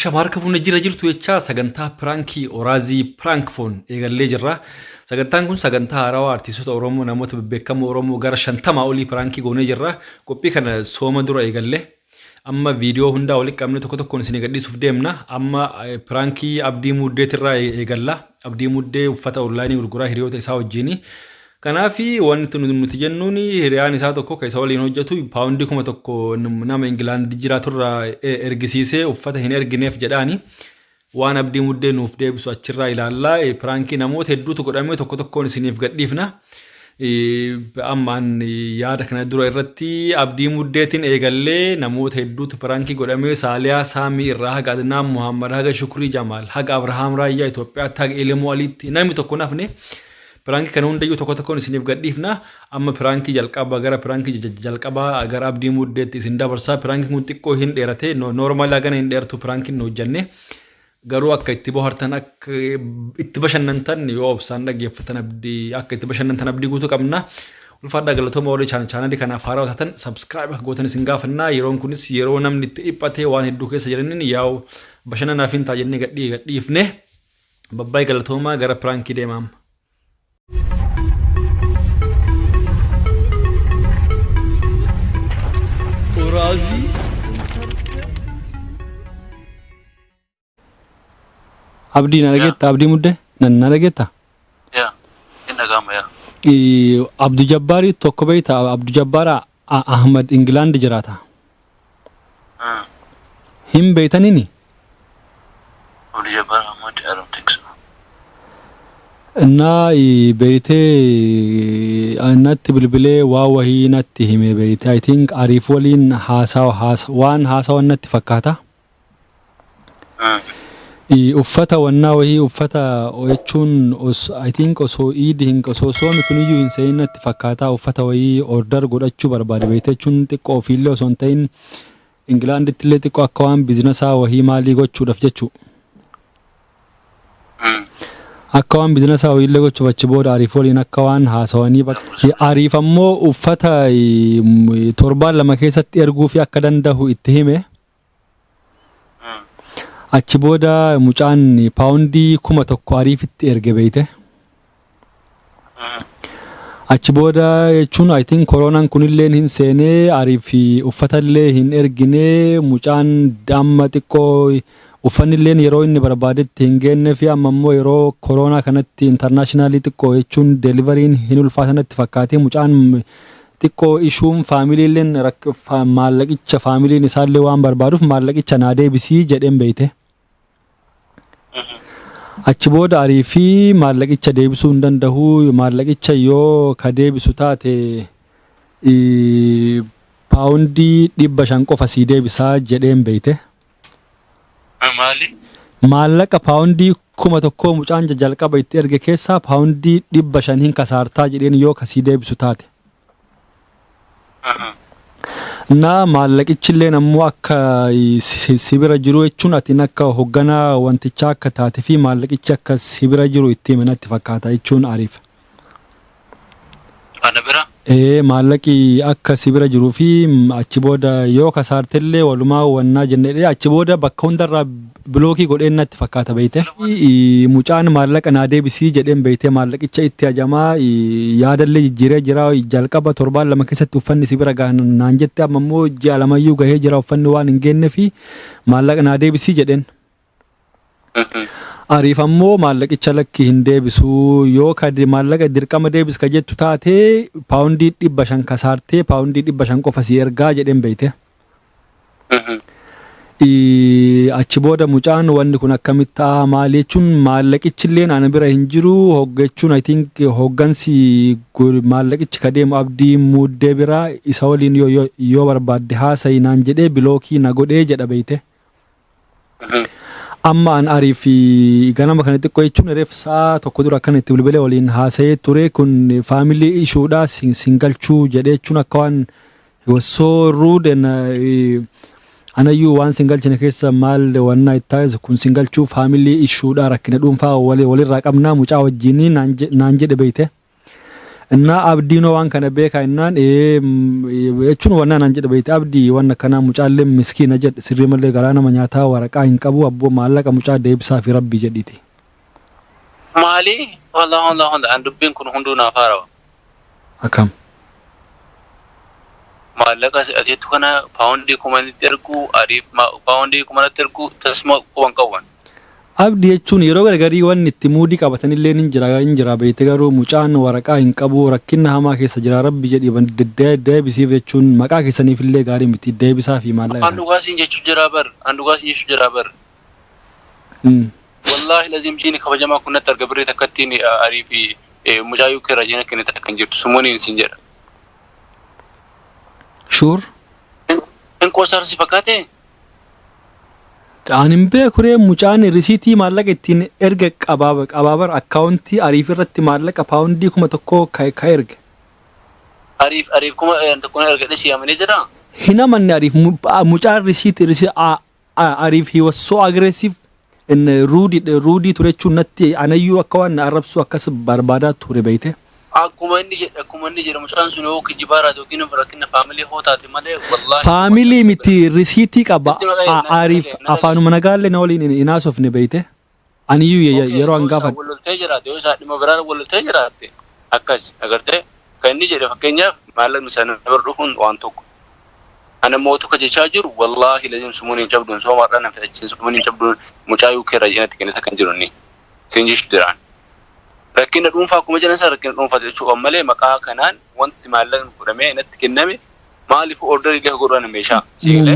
Shamarka fuuna jira jirtu jecha sagantaa pirankii Oraazii Pirankfoon eegallee jirra. Sagantaan kun sagantaa haarawaa artistoota Oromoo namoota beekamoo Oromoo gara 50 olii pirankii goonee jirra. Qophii kana sooma dura eegallee amma viidiyoo hundaa olii qabne tokko tokkoon isin gadhiisuuf deemna. Amma pirankii Abdii Muddeetirraa eegalla. Abdii Muddee uffata onlaayinii gurguraa hiriyoota isaa wajjin. Kanaafi wanti nuti jennuun hiriyaan isaa tokko ka isa waliin hojjetu paawundii 1,000 nama Ingilaand jiraaturraa ergisiisee uffata hin ergineef jedhaani waan Abdii Muddee nuuf deebisu achirraa ilaallaa. Pirankii namoota hedduutu godhamee tokko tokkoon isiniif gadhiifna. Ammaan yaada kana dura irratti Abdii Muddeetiin eegallee namoota hedduutu pirankii godhamee Saaliyaa Saamii irraa haga Adnaan Muhammad haga Shukrii Jamaal haga Abrahaam Raayyaa Itoophiyaatti haga Elemoo Aliitti namni tokko nafne pirankii kana hundayyuu tokko tokkoon isiniif gadhiifna. Amma pirankii jalqabaa gara pirankii jalqabaa gara Abdii Muddeetti isin dabarsaa. Pirankii kun xiqqoo hin dheerate normaal hagana hin dheertu pirankii nu hojjenne garuu akka itti bohaartan akka itti bashannantan yoo obsaan dhaggeeffatan abdii akka itti bashannantan abdii guutuu qabna. Ulfaadhaa galatooma warri chaanalii kanaaf haaraa taatan subscribe akka gootan isin gaafannaa. Yeroon kunis yeroo namni itti dhiphatee waan hedduu keessa jiraniin yaa'u bashannanaaf hin taajennee gadhiifne. Babbaay galatoomaa gara pirankii deemaam. Oraazii Abdii nalagetta Abdii Muddee nalagetta ya inna gama ya Abduu Jabbaari tokko beeyta Abduu Jabbaara Ahmad Ingilaand jiraata hin beeytanini Abduu Jabbaar Ahmad I don't think so na beeytee anatti bilbilee waa wahii natti hime beeytee I think Ariif waliin waan haasawa natti fakkaata uffata wannaa wahii uffata jechuun I think osoo iidi hin osoo soomi kuniyyuu hin se'in natti fakkaata uffata wahii order godhachuu barbaade beeytee jechuun xiqqoo ofiillee osoo hin ta'in Ingilaanditti illee xiqqoo akka waan biizinasaa wahii maalii gochuudhaaf jechuu akka waan biizinasaa wahii gochuuf achi booda Ariif waliin akka waan haasawanii Ariif ammoo uffata 7 keessatti erguu fi akka danda'u itti hime achi booda mucaan paawundii 1,000 Ariifitti erge beeyte achi booda jechuun I think koronaan kunillee hin seenee Ariif uffatallee hin erginee mucaan damma xiqqoo uffannillee yeroo inni barbaadetti hin geenne fi amma immoo yeroo koronaa kanatti internationally xiqqoo jechuun deliveriin hin ulfaatanatti fakkaatee mucaan xiqqoo ishuun faamiliilleen maallaqicha faamiliin isaallee waan barbaaduuf maallaqicha naa deebisii jedheen beeyte achi booda Ariifi maallaqicha deebisuu hin danda'u maallaqicha yoo ka deebisu taate paawundii 500 qofa sii deebisaa jedheen beeyte maali maallaqa paawundii 1,000 mucaan jalqaba itti erge keessaa paawundii 500 hin kasaartaa jedheen yoo kasii deebisu taate na maallaqichillee ammoo akka sibira jiru jechuun atiin akka hogganaa wantichaa akka taate fi maallaqichi akka sibira jiru itti himanatti fakkaata jechuun Ariif ana bira maallaqi akka sibira jiruu fi achi booda yoo kasaartellee walumaa wannaa jennee achi booda bakka hundarraa bilookii godheen natti fakkaata beeyte mucaan maallaqa naa deebisii jedheen beeyte maallaqicha itti hajamaa yaadallee jijjiiree jira jalqaba 7 keessatti uffanni sibira naan jette amma immoo ji'a 2 gahee jira uffanni waan hin geenne fi maallaqa naa deebisii jedheen Ariif ammoo maallaqicha lakki hin deebisu yoo maallaqa dirqama deebis ka jettu taate paawundii 500 kasaartee paawundii 500 qofa si ergaa jedheen beeyte achi booda mucaan wanni kun akkamitti ta'a maal jechuun maallaqichillee ana bira hin jiru hoggachuun I think hoggansi maallaqichi ka deemu Abdii Muddee bira isa waliin yoo barbaadde haasayi naan jedhee bilookii na godhee jedha beeyte amma an Ariif ganama kana xiqqoo jechuun reefsaa tokko dura akkana itti bilbilee waliin haasa'ee ture kun faamilii ishuudhaa singalchuu jedhee jechuun akka waan wasoo ruuden anayyuu waan singalchine keessa maal wannaa itti kun singalchuu faamilii ishuudhaa rakkina dhuunfaa walirraa qabnaa mucaa wajjin naan jedhe beeyte እና አብዲ ነው ዋን ከነ ቤካይናን እቹን ወናን አንጀ በይት አብዲ ወና ከና ሙጫለ ምስኪን አጀ ሲሪ መለ ገራና መኛታ ወረቃ ይንቀቡ አቦ ማለቀ ሙጫ ደብሳ ፊ ረቢ ጀዲቲ ማሊ والله አንዱ ቢን ኩን ሁንዱና ፋራው አካም ማለቀ አቴቱ ከና ፓውንዲ ኩመን ተርኩ አሪፍ ፓውንዲ ኩመን ተርኩ ተስማ ቆንቀዋን abdi jechuun yeroo gargarii wanni itti muudii qabatan illee injira beeyte garuu mucaan waraqaa hin qabu rakkinna hamaa keessa jira rabbi jedhi ban deebisiif jechuun maqaa keessaniif illee gaarii miti deebisaa fi maallaqa andugaasiin jechuu jira bar wallahi lazim jiini kabajamaa kunnatti arga birree takkattiin arii fi mucaayuu keera jiina kennita akkan jirtu sumuuniin siin jedha sure in qosaarsi fakkaate Anin beekure mucaan risiitii maallaqa ittiin erga qabaabar akkaawuntii ariif irratti maallaqa paawundii 1,000 ka erga. Ariif kuma tokkoon erga dhisi amanii jira. Hina manni ariif mucaan risiitii ariif he was so aggressive in ruudii turechuun natti anayyuu akka waan arrabsu akkas barbaadaa ture beeyte. akkuma inni jedha mucaan sun yoo kijibaara yookiin rakkinna faamilii hootaati malee wallahi faamilii miti risiitii qaba ariif afaanuma nagaalle na waliin inaasofne beeyte aniyyuu yeroo hangaafadhe walloltee jiraate yoo isaa dhimma biraan walloltee jiraate akkas agartee kan inni jedhe fakkeenyaaf maallaqni sana bar dhufuun waan tokko ana mootu ka jechaa jiru wallahi lazim sumuuniin cabduun soomaadhaan na fedhachiin sumuuniin cabduun mucaayuu keera jedhatti kennita kan jiru ni sinjish diraan rakkina dhuunfaa akkuma jedhan isaa rakkina dhuunfaa jechuudha malee maqaa kanaan wanti maallaqni fudhamee natti kenname maaliif orderii illee godhan meeshaa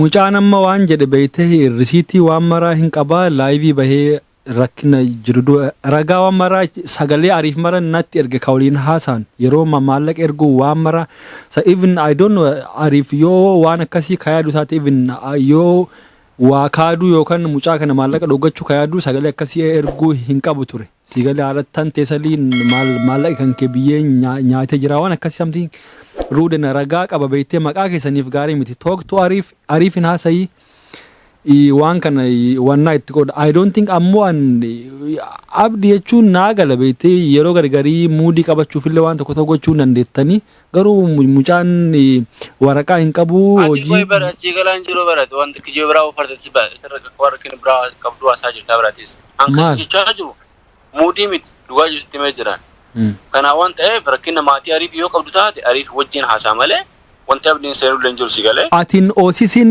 mucaan amma waan jedhe beeyte risiitii waan maraa hin qabaa laayivii bahee rakkina jiru ragaa waan maraa sagalee ariif mara natti erge kawliin haasaan yeroo maallaqa ergu waan mara even I don't know ariif yoo waan akkasii kayaadu taate even yoo waa kaaduu yookaan mucaa kana maallaqa dhugachuu kayaadu sagalee akkasii erguu hin qabu ture sigalee alattan teessaliin maallaqa kan kee biyyee nyaatee jira waan akkasii something ruudena ragaa qaba beeytee maqaa keessaniif gaarii miti tooktu ariif hin haasayii waan kana wanna itti godha I don't think ammoo abdi jechuun naagala beeytee yeroo gargarii muudii qabachuuf illee waan tokko gochuu dandeettanii garuu mucaan waraqaa hin qabu hojii bara sigalaan jiru bara wanti kijoo biraa ofartatti ba isarra warra kin biraa qabdu asaa jirta biraatis anka jechaa jiru muudii miti dhugaa jirti mee jiran kana waan ta'eef rakkina maatii ariif yoo qabdu taate ariif wajjin haasaa malee wanti abdiin seenuu lenjur sigalee atiin oosisiin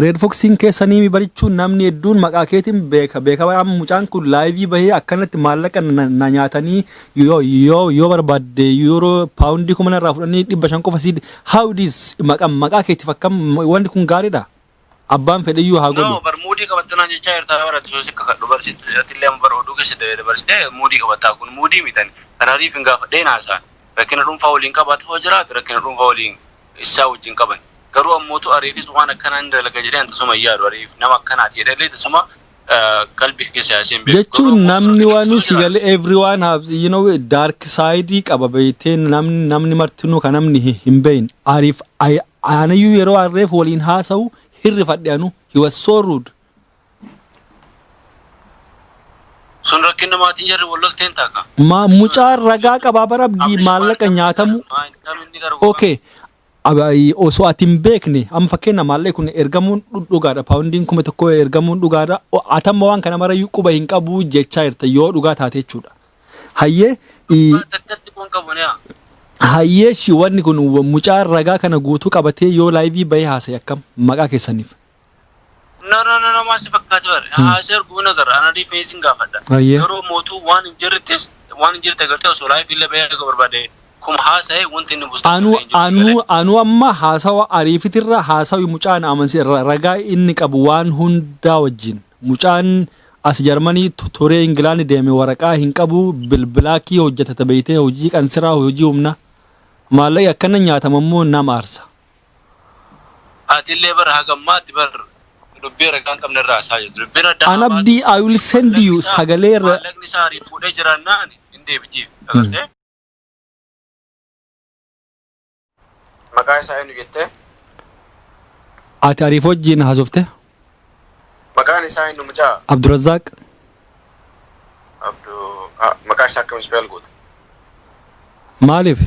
red foxin keessanii mi barichuun namni hedduun maqaa keetiin beeka amma mucaan kun laayivii bahee akkanatti maallaqa na nyaatanii yoo barbaadde yeroo paawundii 10 irraa fudhanii 500 qofa siid how this maqaa keetiif akkam wanti kun gaariidha abbaan fedhiyyuu haa godhu bar muudii qabattanaan jechaa jirtaa barate soo sikka kadhu barsiistu atillee bar oduu keessa dabarsitee muudii qabataa kun muudii mitan kanaariif hin gaafadheen haasaan rakkina dhuunfaa waliin qabaatu hoo jiraatu rakkina dhuunfaa waliin isaa wajjin qaban garuu ammootu ariifis waan akkanaan dalaga jedhee antasuma yaadu ariif nama akkanaati jedhalee tasuma qalbii keessa yaaseen beeku jechuun namni waan sigalee everyone have you know dark side qaba beeytee namni martinuu kan namni hin beeyin ariif anayyuu yeroo arreef waliin haasa'u hirrifadhe anu he was so rude sun rakkina maatiin jarri wallolteen taaka mucaa ragaa qabaa barabdii maallaqa nyaatamu okay osoo atiin beekne amma fakkeenya maallaqni kun ergamuun dhugaadha paawundiin 1,000 ergamuun dhugaadha atamma waan kana marayyuu quba hin qabu jechaa jirta yoo dhugaa taate jechuudha hayyee shi wanni kun mucaa ragaa kana guutuu qabatee yoo laayivii bahee haasa'e akkam maqaa keessaniif no maasi fakkaate bare haasa'e arguu nagar anadii feesiin gaafadha yeroo mootuu waan hin jirte gartee osoo laayivii illee bahee barbaade kuma haasa'e wanti inni buustu anu amma haasawa ariifitirra haasawi mucaan amansi ragaa inni qabu waan hundaa wajjin mucaan as jarmanii turee Ingilaandi deeme waraqaa hin qabu bilbilaakii hojjetata beeytee hojii qansiraa hojii humna maallaqi akkana nyaatamammoo nama aarsa atillee bara hagammaatti bara dubbii ragaan qabne irraa haasaa jirtu dubbii raddaa anabdii I will send you sagalee maallaqni isaa ariif fuudhee jiraannaan hin deebitiif agartee maqaa isaa eenyu jettee ati ariif wajjin haasofte maqaan isaa eenyu mucaa Abdurazaaq maqaa isaa akkam spell goota Maaliif?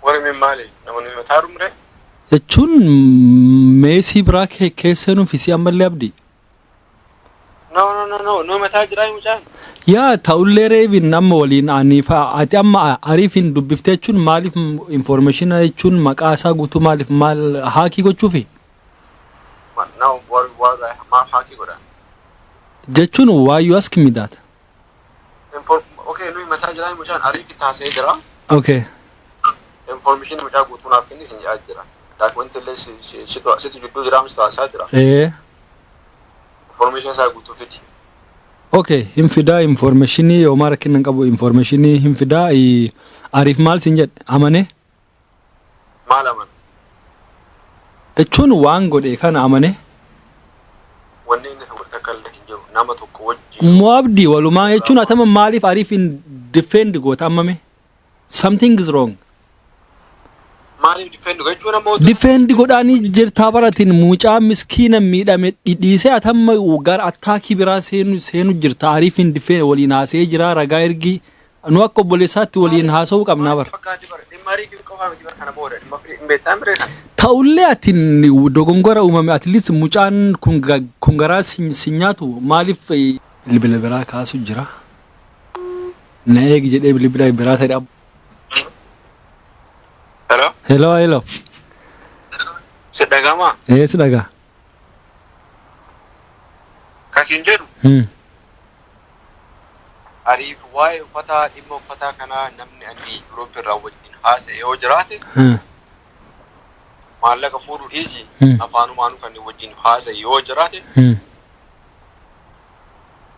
Warri min maali? Namoonni mataa rumre? Jechuun meesii biraa keessa nuuf isii ammallee abdii. No mataa jiraa mucaan. Yaa ta'ullee reebin amma waliin aniifa ati amma ariifin dubbiftee jechuun maaliif information jechuun maqaa isaa guutuu maaliif maal haakii gochuufi? No warri maaf haakii godhan. Jechuun why you ask me that? Okay, nuyi mataa jiraa mucaan ariifi taasee jira. Okay. Information mucaa guutuu naaf kenni sin jira. Wanti illee situ jidduu jira mistu haasaa jira. Information isaa guutuu fidi. Okay, hinfidaa informationii Omar kennan qabu informationii hinfidaa ariif maal sin jedhe amane? Maal amane? Jechuun waan godhe kana amane? Wanni inni takka illee hin jiru nama tokko wajjin. Moo abdii walumaa jechuun atama maaliif ariifin defend goota amame? Something is wrong. Maaliif defend gochuu namoota? Defend godhaanii jirtaa baratiin mucaa miskiina miidhame dhiisee atamma gara attaakii biraa seenu jirta ariifin defend waliin haasee jira ragaa ergi nu akka obboleessaatti waliin haasa'uu qabnaa bara. Ta'ullee atiin dogongora uumame at least mucaan kun garaa si nyaatu maaliif bilbila biraa kaasu jira? Na eegi jedhee bilbila biraa ta'e. Hello. Sedagama? Sedaga. Kasin jedhu? Ariif waa'ee uffataa dhimma uffataa kanaa namni ani Yuurooppii irraa wajjin haasa'e yoo jiraate maallaqa fuudhuu dhiisi afaanumaanuu kan wajjin haasa'e yoo jiraate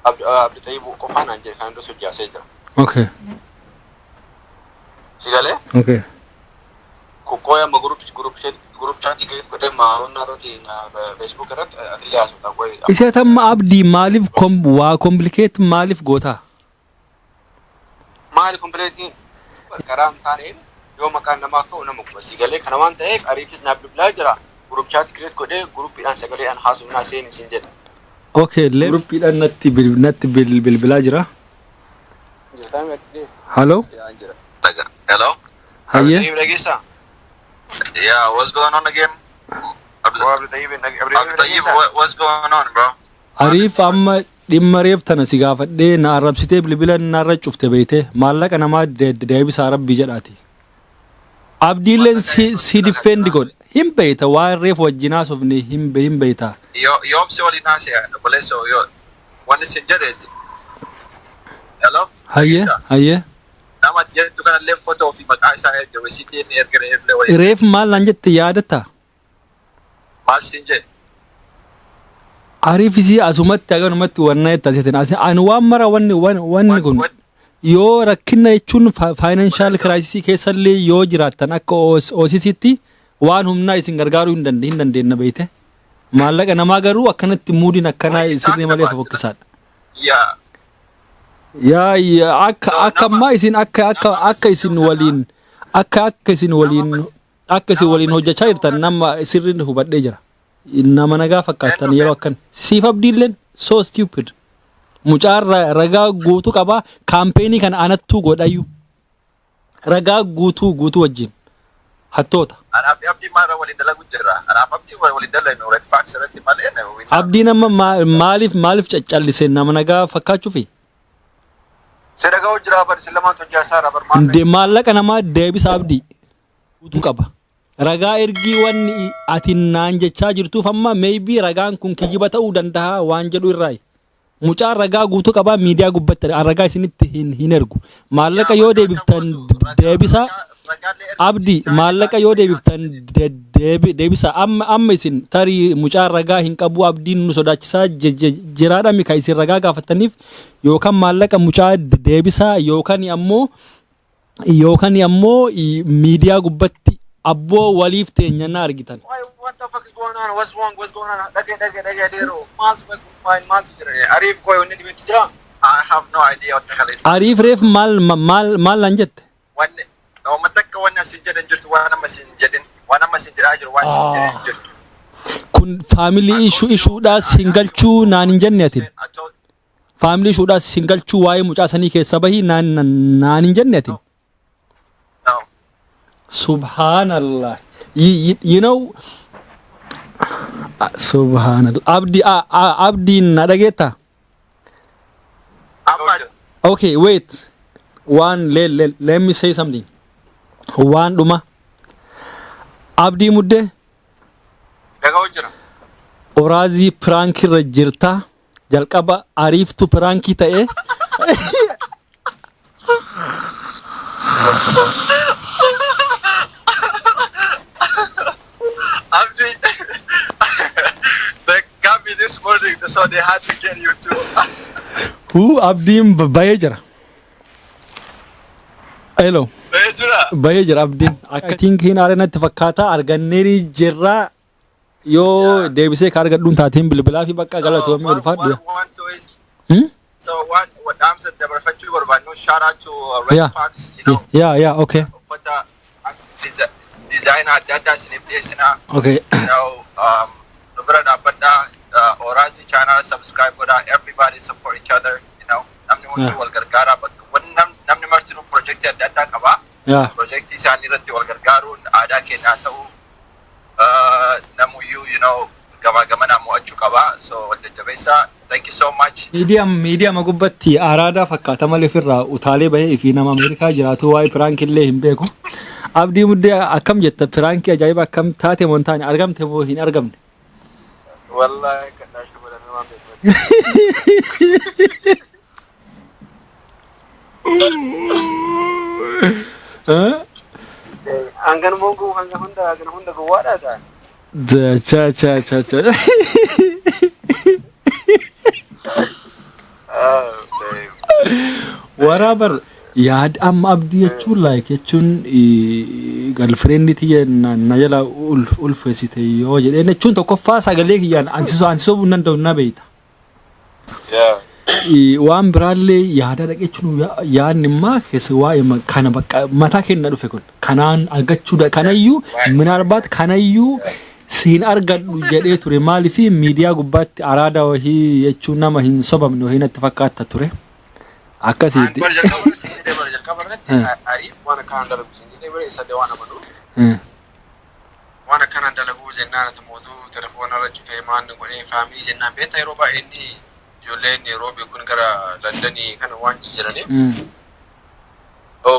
abdi xayyibuu qofaan an jedhe kan irra sojaasee jira. Okay. Sigalee? Okay. Koya ma group chat ke ko dem ma onna roti na Facebook rat atliya so ta koy ise tamma abdi malif complicate malif gota mal complicate karam tane yo makan nama ko na mukba sigale kana wan ta ek arifis na bibla jira group chat create ko de group idan sagale an hasu na sen sinjed okay le group idan natti bilbila jira hello Haye Yeah, what's going on again? What's going on, bro? Arif amma dhimma reef tana si gaafadhee na arrabsitee bilbila narra cufte beeyte maallaqa namaa deebisa rabbii jedhaati. Abdiilleen si defend godhe hin beeyta waan reef wajjinaa sofne hin beeyta. Yoo obse waliin haasee obboleessa yoo wanni sin jedheeti. Hello? Haye. Nama jettu kana illee footoo fi maqaa isaa erga wasiitiin erga waliin. Reef maal naan jette yaadatta? Maal sin jedhe? Ariif isii asumatti haganumatti wanna itti asiitin ani waan mara wanni kun yoo rakkina jechuun financial crisis keessallee yoo jiraattan akka OCCtti waan humnaa isin gargaaruu hin dandeenye beeyte. Maallaqa namaa garuu akkanatti muudiin akkanaa isin malee fokkisaadha. Yaa akka amma isin akka isin waliin hojjechaa jirtan nama sirriin hubadhee jira. Nama nagaa fakkaatan yeroo akkan siif abdiilleen so stupid. Mucaan ragaa guutuu qaba kaampeenii kana anattuu godhayyuu. Ragaa guutuu wajjin hattoota. Anaaf abdii maara waliin dalagu jira. Anaaf abdii waliin dalagu red fax irratti malee. Abdii nama maaliif caccallise nama nagaa fakkaachuufi? Sedaga ujra bar silaman to jasa rabar man de maallaqa namaa deebisa abdii guutuu qaba ragaa ergii wanni ati naan jechaa jirtuuf amma maybe ragaan kun kijiba ta'uu danda'a waan jedhu irraa mucaan ragaa guutuu qaba miidiyaa gubbatti ragaa isinitti hin ergu maallaqa yoo deebiftan deebisa abdii maallaqa yoo deebiftan deebisa amma isin tarii mucaan ragaa hin qabu abdiin nu sodaachisaa jiraadha mika isin ragaa gaafataniif yookaan maallaqa mucaa deebisa yookaan ammoo miidiyaa gubbatti abboo waliif teenyannaa argitan. What the fuck is going on? What's going on? Dage dero. Mal jira. Arif koy onni tibetti jira. I have no idea what the hell is. Arif reef mal lan jette. Wanne Matakka wanna sin jedhan jirtu waan amma sin jedhin waan amma sin jedhaa jiru waan sin jedhin jirtu. Kun family issuedhaas hin galchuu naan hin jenne ati. family shoodhaa singalchuu waa'ee mucaa sanii keessa bahii naan hin jenne ati. No. Subhanallah. You know, Subhanallah. Abdi na dhageetta? Ahmad. Okay, wait. Let me say something. One duma. Abdi mudde. Dhaga'u jira. Oraazii piraanki irra jirta. Jalqaba ariiftu piraanki ta'e. Abdi, they got me this morning, so they had to get you too. Who Abdiin bahee jira. Hello. Bahee jira. Bahee jira Abdiin. Akka tinkiin natti fakkaata arganneeri jirra yoo deebisee ka argadhuun taateen bilbilaa fi bakka galatoomii ulfaadhu. So what I'm saying, dabarfachuu barbaadnu shout out to Red Fox, you know. Yeah, okay. Uffata design adda addaa isiniif dhiyeessinaa. Okay. You know, nu bira dhaabbadhaa, Oraazii channel subscribe godhaa, everybody support each other, you know. Namni hundi wal gargaaraa, namni martinuu projectii adda addaa qabaa. Projectii isaanii irratti wal gargaaruun aadaa keenyaa ta'uu namuyyuu, you know, gamaa mo'achuu qabaa. So wal jajjabeessaa. Thank you so much. Media magubbatti araada fakkaata malee ofirraa utaalee bahee fi nama Ameerikaa jiraatu waa'ee piraanki illee hin beeku. Abdii muddee akkam jetta piraanki ajaa'iba akkam taate moo taane argamte moo hin argamne? Wallahi kadhaashuu godhamee waan beeku. Hangan mongu hanga hunda gowwaadhaa ta'an. Cha. Warabar yaad amma abdii jechuun jechuun galfireenni tiyya na jala ulfeessite yoo jedheen jechuun tokkoffaa sagalee kiyyaan ansisoo nan ta'u na beeyta. Waan biraallee yaada dhaqechuun yaadni immaa keessa waa'ee kana bakka mataa kenna dhufe kun kanaan argachuudha kanayyuu minaalbaat kanayyuu siin argadhu jedhee ture maaliif miidiyaa gubbaatti araada wahii jechuun nama hin sobamne wahii natti fakkaata ture. Akkasitti. Ariif waan akkanaan dalagu siin jedhee bara isa waan amanu. Waan akkanaan dalagu jennaan ati mootuu telefoona irra cufee maanni godhee faamilii jennaan beektaa yeroo baay'ee inni ijoolleen yeroo beekuun gara Londonii kana waan jiraniif.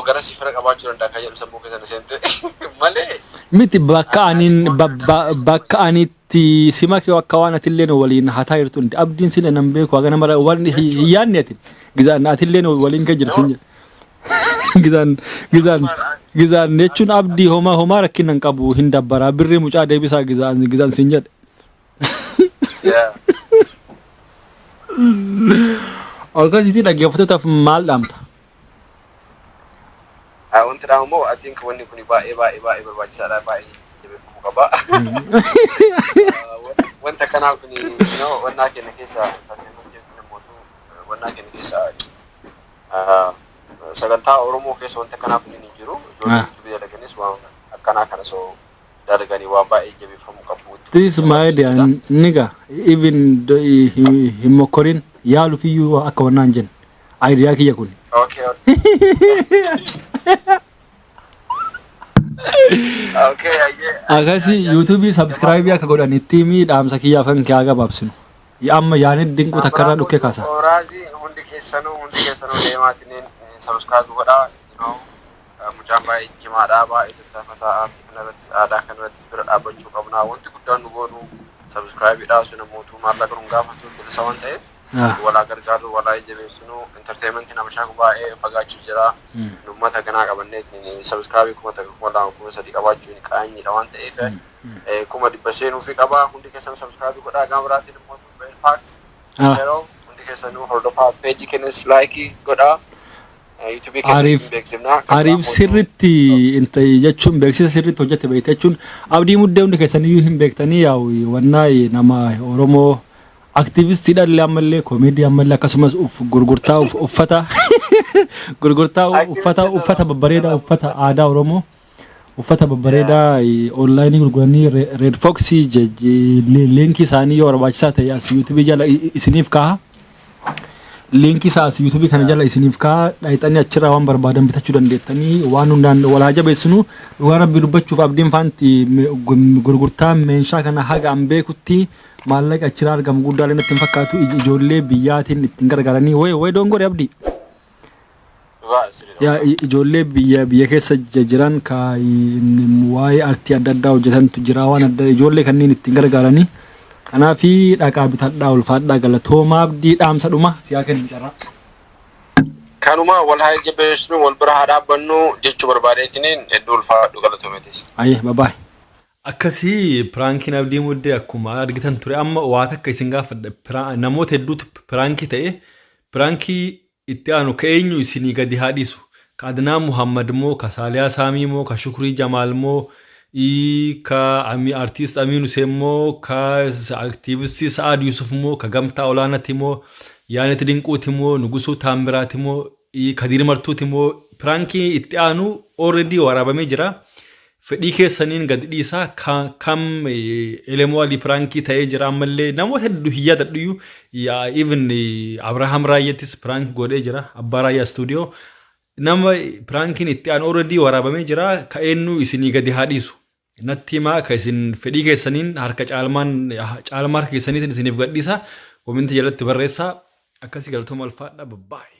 Gara sifira qabaachuu danda'a kan jedhu sammuu keessa na seente malee. Miti bakka anitti sima kee akka waan atillee waliin hataa jirtu abdiin sin nan beeku haga nama waan hin yaadne atin gizaan atillee waliin kan jirtu sin gizaan jechuun abdii homaa rakkinan qabu hin dabbara birrii mucaa deebisaa gizaan sin jedhe. Akkasitti dhaggeeffatootaaf maal dhaamta? Wanti dhaamu I think wanni kun baay'ee barbaachisaadha baay'ee jabeeffamuu qaba. Wanta kanaa kun wannaa keenya keessa sagantaa Oromoo keessa wanta kanaa kun ni jiru. Ijoolleen biyya dalaganis waan akkanaa kana soo dalaganii waan baay'ee jabeeffamuu qabu. This is my idea nigga even hin mokkorin yaalufiyyuu akka wannaan jenna idea kiyya kun. Okay. Akkasi YouTube subscribe akka godhanitti dhaamsa kiyyaaf kan kee gabaabsinu. Amma yaani dinqu takkarraa dhukkee kaasa. Oraazii hundi keessanuu deemaatiin subscribe godhaa. Mucaan baay'ee cimaadhaa baay'ee tattaafataa kanarratti aadaa kanarratti bira dhaabbachuu qabnaa. Wanti guddaan nu goonu subscribe dhaasuu namootu maallaqa nu gaafatu bilisa waan ta'eef. Walaa gargaaru walaa jabeessinu entertainment nama shaaku baay'ee fagaachuu jira. Uummata ganaa qabanneetiin subscribe kuma sadii qabaachuun qaanyiidha waan ta'eef kuma 100 nuufi qabaa hundi keessan subscribe godhaa gama biraatiin immoo Red Fox yeroo hundi keessanuu hordofaa page kennis like godhaa. YouTube kennis beeksifnaa. Ariif sirritti jechuun beeksisa sirritti hojjete beekte jechuun abdii muddee hundi keessaniyyuu hin beektanii yaa'u wannaa nama Oromoo activist dalle ammallee comedy ammallee akkasumas gurgurtaa uffata babbareedaa uffata aadaa Oromoo uffata babbareedaa online gurguranii Red Fox linkii isaanii yoo barbaachisaa ta'e as YouTube jala isiniif kaa'a linkii isaas YouTube kana jala isiniif kaa dhaayxanii achirraa waan barbaadan bitachuu dandeettanii waan hundaan wal haa jabeessinu dhugaa rabbii dubbachuuf abdiin faanti gurgurtaa meeshaa kana haga an beekutti maallaqa achirraa argamu guddaalee natti hin fakkaatu ijoollee biyyaatiin ittiin gargaaranii way dongore abdii. yaa ijoollee biyya keessa jiran ka waa'ee artii adda addaa hojjetantu jira waan adda ijoollee kanneen ittiin gargaaranii kanaafi dhaqaa bitadhaa ulfaadhaa galatoomaa abdii dhaamsa dhuma siyaa kennu carraa. Kanuma wal haa jabeessinu wal bira haa dhaabbannu jechuu barbaadeetiniin hedduu ulfaadhu galatoomeetis. Ayyee babaay. Akkasii piraankiin abdii muddee akkuma argitan ture amma waa takka isin gaafadha namoota hedduutu piraankii ta'e piraankii itti aanu ka eenyu isinii gadi haadhisu ka Adnaa Muhammad moo ka Saaliyaa Saamii moo ka Shukrii Jamaal moo ka artiist Amiin Hussein moo ka aktiivistii Sa'aad Yusuf moo ka Gamtaa Olaanaati moo Yaanet Dinquuti moo Nugusuu Taambiraati moo Kadiir Martuuti moo piraankii itti aanu already waraabamee jira. Fedhii keessaniin gadi dhiisaa kam elemoo alii piraankii ta'ee jira ammallee namoota hedduu hiyyaa dadhuyyuu even Abrahaam Raayyattis piraank godhee jira abbaa Raayyaa stuudiyoo nama piraankiin itti aan already waraabamee jira ka eenyu isinii gadi haadhisu natti himaa ka isin fedhii keessaniin harka caalmaa harka keessaniitiin isiniif gadhiisa kominti jalatti barreessaa akkasii galatooma alfaadha babbaay.